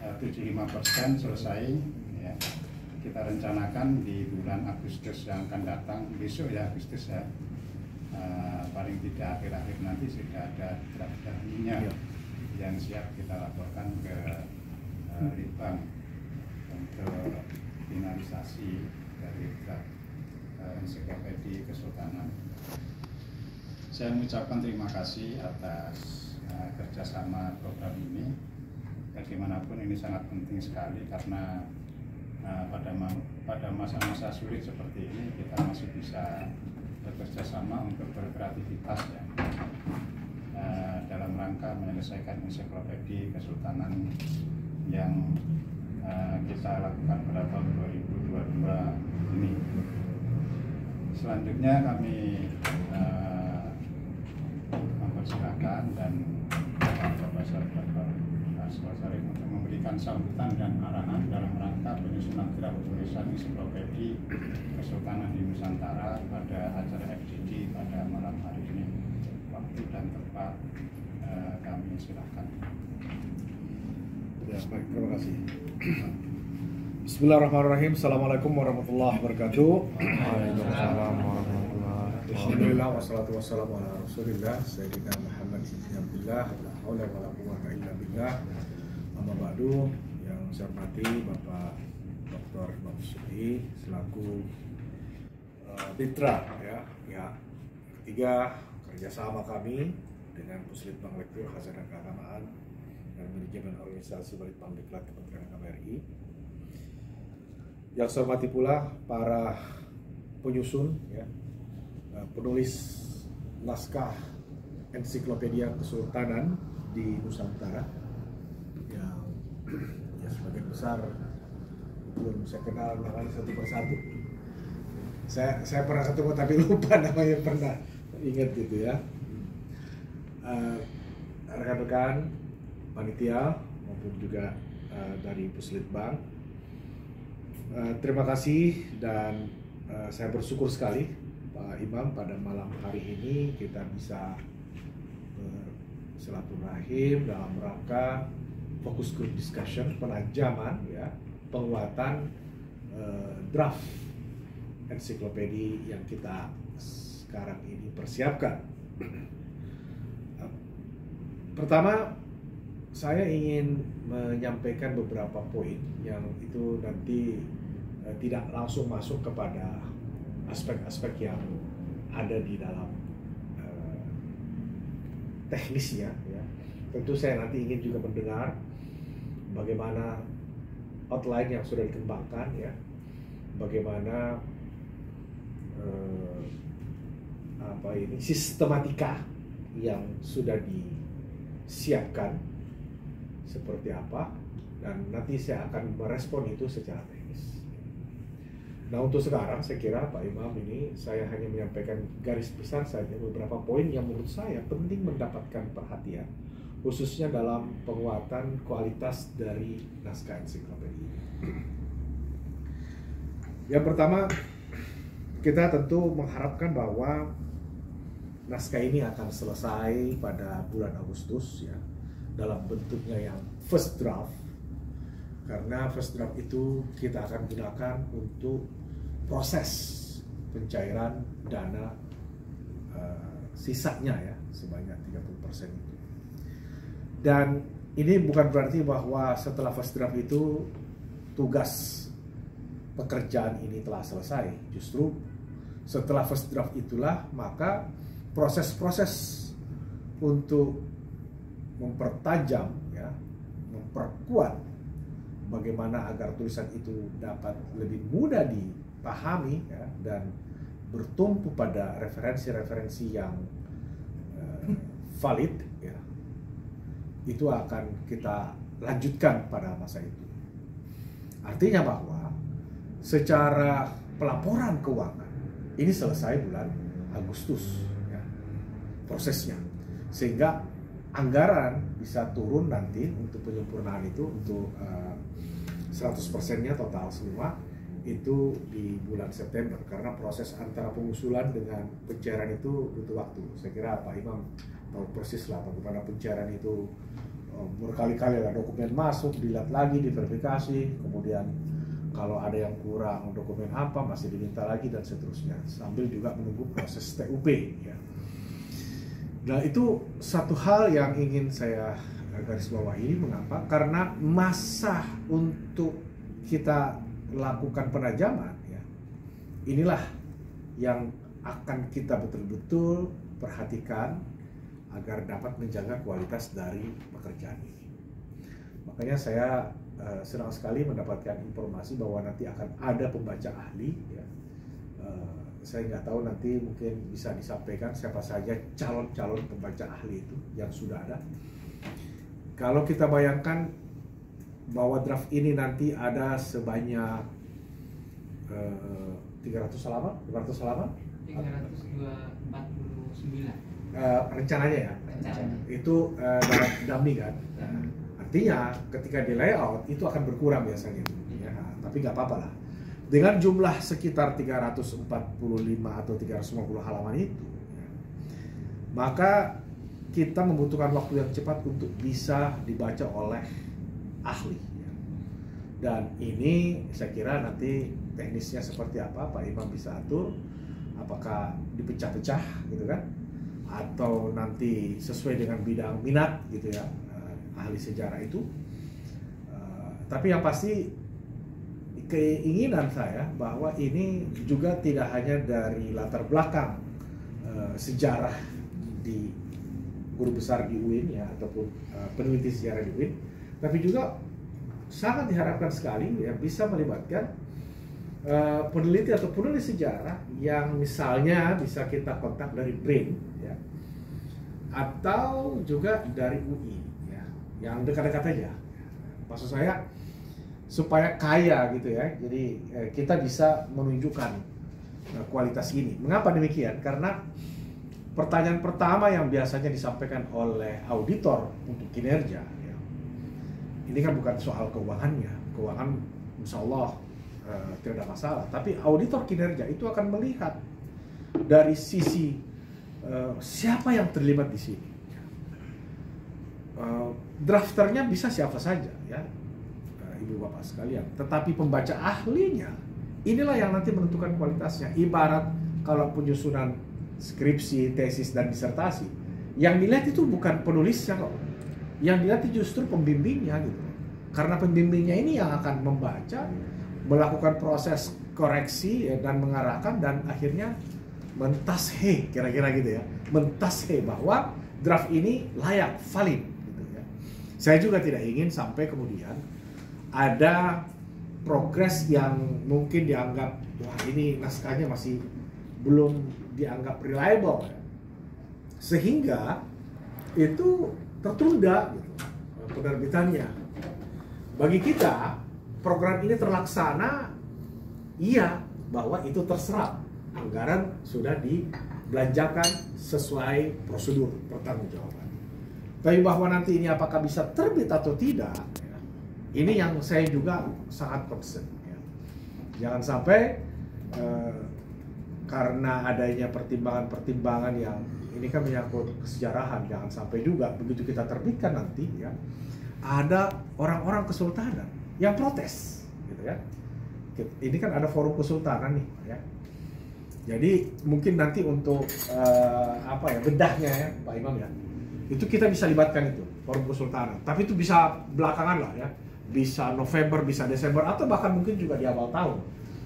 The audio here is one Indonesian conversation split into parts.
75% selesai ya. Kita rencanakan di bulan Agustus yang akan datang, besok ya Agustus ya, paling tidak akhir-akhir nanti sudah ada draft-draftnya yang siap kita laporkan ke Litbang untuk finalisasi dari draft ensiklopedia Kesultanan. Saya mengucapkan terima kasih atas kerjasama program ini. Bagaimanapun ini sangat penting sekali karena pada masa-masa sulit seperti ini kita masih bisa bekerja sama untuk berkreativitas ya, dalam rangka menyelesaikan ensiklopedia Kesultanan yang kita lakukan pada tahun 2022 ini. Selanjutnya kami mempersilahkan dan Profesor Dr. Aswar Salim untuk memberikan sambutan dan arahan dalam rangka penyusunan draft tulisan ensiklopedia Kesultanan di Nusantara pada acara FGD pada malam hari ini. Waktu dan tempat kami silakan. Ya, baik, terima kasih. Bismillahirrahmanirrahim. Assalamualaikum warahmatullahi wabarakatuh. Waalaikumsalam warahmatullahi wabarakatuh. Alhamdulillah wassalatu wassalamu ala Rasulillah Sayyidina Muhammad ibn Abdullah la haula wala quwwata illa billah. Amma ba'du, yang saya hormati Bapak Dr. Imam Sudi selaku Mitra ya. Ketiga, kerjasama kami dengan Puslitbang Lektur Khazanah Keagamaan dan Manajemen Organisasi Balitbang Diklat Kementerian Agama RI. Yang saya hormati pula para penyusun ya, penulis naskah ensiklopedia Kesultanan di Nusantara yang ya sebagian besar belum saya kenal namanya satu persatu. Saya pernah ketemu tapi lupa namanya, pernah ingat gitu ya. Rekan-rekan panitia maupun juga dari Puslitbang, terima kasih dan saya bersyukur sekali Pak Imam pada malam hari ini kita bisa bersilaturahim dalam rangka fokus group discussion penajaman ya, penguatan draft ensiklopedia yang kita sekarang ini persiapkan. Pertama, saya ingin menyampaikan beberapa poin yang itu nanti tidak langsung masuk kepada aspek-aspek yang ada di dalam teknisnya ya. Tentu saya nanti ingin juga mendengar bagaimana outline yang sudah dikembangkan ya, bagaimana sistematika yang sudah disiapkan seperti apa, dan nanti saya akan merespon itu secara teknis. Nah, untuk sekarang saya kira Pak Imam ini saya hanya menyampaikan garis besar saja beberapa poin yang menurut saya penting mendapatkan perhatian, khususnya dalam penguatan kualitas dari naskah ensiklopedia. Yang pertama, kita tentu mengharapkan bahwa naskah ini akan selesai pada bulan Agustus ya, dalam bentuknya yang first draft, karena first draft itu kita akan gunakan untuk proses pencairan dana sisanya ya, sebanyak 30% itu. Dan ini bukan berarti bahwa setelah first draft itu tugas pekerjaan ini telah selesai. Justru setelah first draft itulah maka proses-proses untuk mempertajam ya, memperkuat bagaimana agar tulisan itu dapat lebih mudah dipahami ya, dan bertumpu pada referensi-referensi yang valid ya, itu akan kita lanjutkan pada masa itu. Artinya bahwa secara pelaporan keuangan ini selesai bulan Agustus ya, prosesnya, sehingga anggaran bisa turun nanti untuk penyempurnaan itu untuk 100%-nya total semua itu di bulan September, karena proses antara pengusulan dengan pencairan itu butuh waktu. Saya kira Pak Imam tahu persis lah bagaimana pencairan itu berkali-kali lah dokumen masuk, dilihat lagi, diverifikasi, kemudian kalau ada yang kurang dokumen apa masih diminta lagi dan seterusnya, sambil juga menunggu proses TUP ya. Nah itu satu hal yang ingin saya garis bawahi. Mengapa? Karena masa untuk kita lakukan penajaman ya, inilah yang akan kita betul-betul perhatikan agar dapat menjaga kualitas dari pekerjaan ini. Makanya saya senang sekali mendapatkan informasi bahwa nanti akan ada pembaca ahli ya. Saya nggak tahu nanti mungkin bisa disampaikan siapa saja calon-calon pembaca ahli itu yang sudah ada. Kalau kita bayangkan bahwa draft ini nanti ada sebanyak 300 halaman, 500 halaman? 349. Rencananya ya? Rencana. Itu dummy kan? Artinya ketika di layout itu akan berkurang biasanya ya, tapi nggak apa-apa lah. Dengan jumlah sekitar 345 atau 350 halaman itu ya, maka kita membutuhkan waktu yang cepat untuk bisa dibaca oleh ahli ya. Dan ini saya kira nanti teknisnya seperti apa Pak Imam bisa atur, apakah dipecah-pecah gitu kan, atau nanti sesuai dengan bidang minat gitu ya, ahli sejarah itu. Tapi yang pasti keinginan saya bahwa ini juga tidak hanya dari latar belakang sejarah di guru besar di UIN ya, ataupun peneliti sejarah di UIN, tapi juga sangat diharapkan sekali ya bisa melibatkan peneliti atau penulis sejarah yang misalnya bisa kita kontak dari BRIN ya, atau juga dari UI ya, yang dekat-dekat aja. Maksud saya supaya kaya gitu ya, jadi kita bisa menunjukkan kualitas ini. Mengapa demikian? Karena pertanyaan pertama yang biasanya disampaikan oleh auditor untuk kinerja ya, ini kan bukan soal keuangannya, keuangan insya Allah tidak ada masalah, tapi auditor kinerja itu akan melihat dari sisi siapa yang terlibat di sini. Drafternya bisa siapa saja ya, Ibu Bapak sekalian, tetapi pembaca ahlinya inilah yang nanti menentukan kualitasnya. Ibarat kalau penyusunan skripsi, tesis, dan disertasi, yang dilihat itu bukan penulisnya kok, yang dilihat itu justru pembimbingnya gitu. Karena pembimbingnya ini yang akan membaca, melakukan proses koreksi ya, dan mengarahkan, dan akhirnya mentashe, kira-kira gitu ya, mentashe bahwa draft ini layak, valid gitu ya. Saya juga tidak ingin sampai kemudian ada progres yang mungkin dianggap wah ini naskahnya masih belum dianggap reliable ya, sehingga itu tertunda gitu, penerbitannya. Bagi kita program ini terlaksana iya, bahwa itu terserap, anggaran sudah dibelanjakan sesuai prosedur pertanggungjawaban. Tapi bahwa nanti ini apakah bisa terbit atau tidak, ini yang saya juga sangat concern ya. Jangan sampai karena adanya pertimbangan-pertimbangan yang ini kan menyangkut kesejarahan, jangan sampai juga begitu kita terbitkan nanti ya, ada orang-orang kesultanan yang protes gitu ya. Ini kan ada forum kesultanan nih ya. Jadi mungkin nanti untuk bedahnya ya Pak Imam ya, itu kita bisa libatkan itu forum kesultanan. Tapi itu bisa belakangan lah ya. Bisa November, bisa Desember, atau bahkan mungkin juga di awal tahun.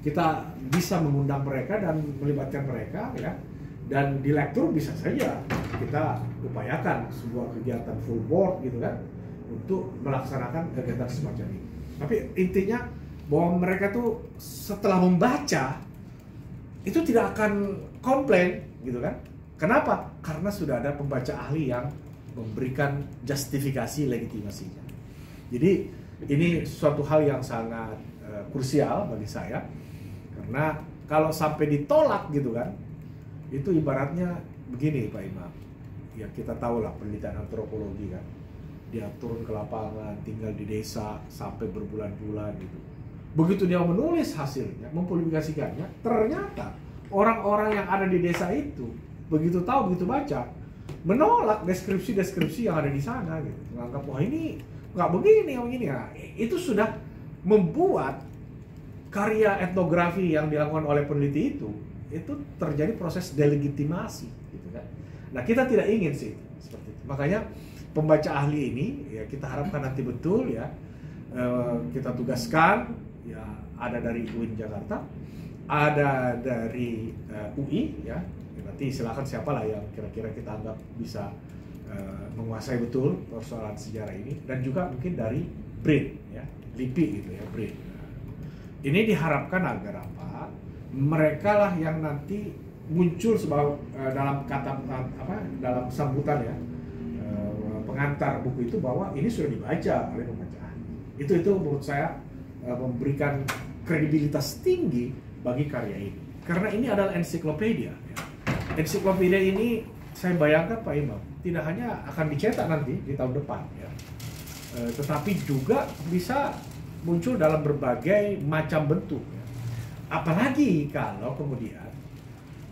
Kita bisa mengundang mereka dan melibatkan mereka ya. Dan di lektur bisa saja kita upayakan sebuah kegiatan full board gitu kan, untuk melaksanakan kegiatan semacam ini. Tapi intinya bahwa mereka tuh setelah membaca itu tidak akan komplain gitu kan. Kenapa? Karena sudah ada pembaca ahli yang memberikan justifikasi legitimasinya. Jadi ini suatu hal yang sangat krusial bagi saya, karena kalau sampai ditolak gitu kan, itu ibaratnya begini Pak Imam, ya kita tahu lah penelitian antropologi kan, dia turun ke lapangan, tinggal di desa sampai berbulan-bulan gitu. Begitu dia menulis hasilnya, mempublikasikannya, ternyata orang-orang yang ada di desa itu begitu tahu, begitu baca, menolak deskripsi-deskripsi yang ada di sana gitu. Menganggap wah ini nggak begini yang begini. Nah, itu sudah membuat karya etnografi yang dilakukan oleh peneliti itu terjadi proses delegitimasi gitu kan. Nah, kita tidak ingin sih seperti itu. Makanya pembaca ahli ini ya kita harapkan nanti betul ya kita tugaskan ya, ada dari UIN Jakarta, ada dari UI ya. Nanti silakan siapalah yang kira-kira kita anggap bisa menguasai betul persoalan sejarah ini, dan juga mungkin dari BRIN ya, LIPI gitu ya, BRIN. Ini diharapkan agar apa? Mereka lah yang nanti muncul sebagai dalam kata dalam sambutan ya, pengantar buku itu bahwa ini sudah dibaca oleh pembaca. Itu menurut saya memberikan kredibilitas tinggi bagi karya ini. Karena ini adalah ensiklopedia. Ya. Ensiklopedia ini saya bayangkan Pak Imam tidak hanya akan dicetak nanti di tahun depan, ya, tetapi juga bisa muncul dalam berbagai macam bentuk. Ya. Apalagi kalau kemudian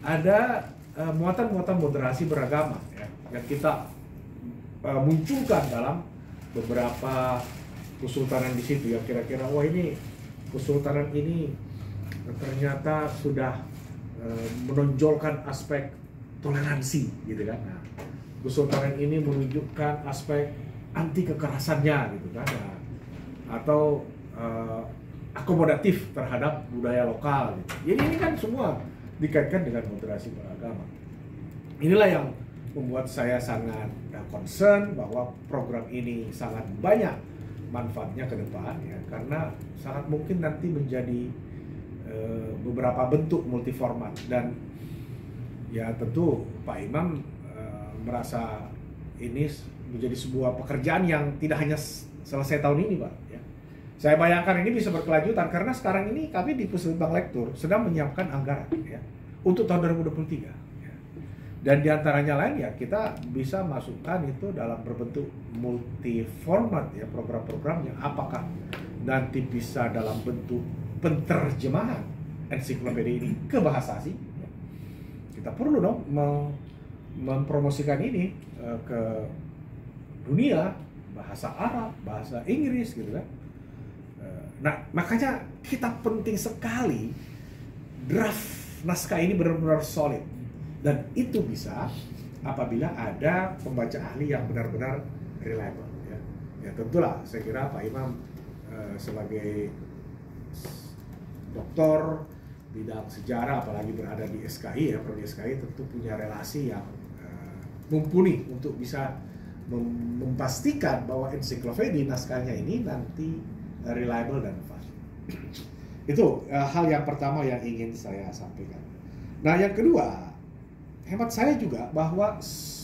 ada muatan-muatan moderasi beragama ya, yang kita munculkan dalam beberapa kesultanan di situ yang kira-kira wah ini kesultanan ini ternyata sudah menonjolkan aspek toleransi gitu kan. Nah, kesultanan ini menunjukkan aspek anti kekerasannya gitu kan. Nah, atau akomodatif terhadap budaya lokal gitu. Jadi ini kan semua dikaitkan dengan moderasi beragama. Inilah yang membuat saya sangat concern bahwa program ini sangat banyak manfaatnya ke depan ya, karena sangat mungkin nanti menjadi beberapa bentuk multiformat, dan ya tentu Pak Imam merasa ini menjadi sebuah pekerjaan yang tidak hanya selesai tahun ini Pak ya. Saya bayangkan ini bisa berkelanjutan karena sekarang ini kami di Puslitbang Lektur sedang menyiapkan anggaran ya untuk tahun 2023 ya. Dan diantaranya lain ya kita bisa masukkan itu dalam berbentuk multiformat ya, program-programnya apakah nanti bisa dalam bentuk penterjemahan ensiklopedia ini ke bahasa asing ya. Kita perlu dong mempromosikan ini ke dunia, bahasa Arab, bahasa Inggris gitu kan. Nah makanya kita penting sekali draft naskah ini benar-benar solid, dan itu bisa apabila ada pembaca ahli yang benar-benar reliable ya. Ya tentulah saya kira Pak Imam sebagai doktor bidang sejarah apalagi berada di SKI ya, prodi SKI tentu punya relasi yang mumpuni untuk bisa memastikan bahwa ensiklopedia naskahnya ini nanti reliable dan valid. Itu hal yang pertama yang ingin saya sampaikan. Nah yang kedua, hemat saya juga bahwa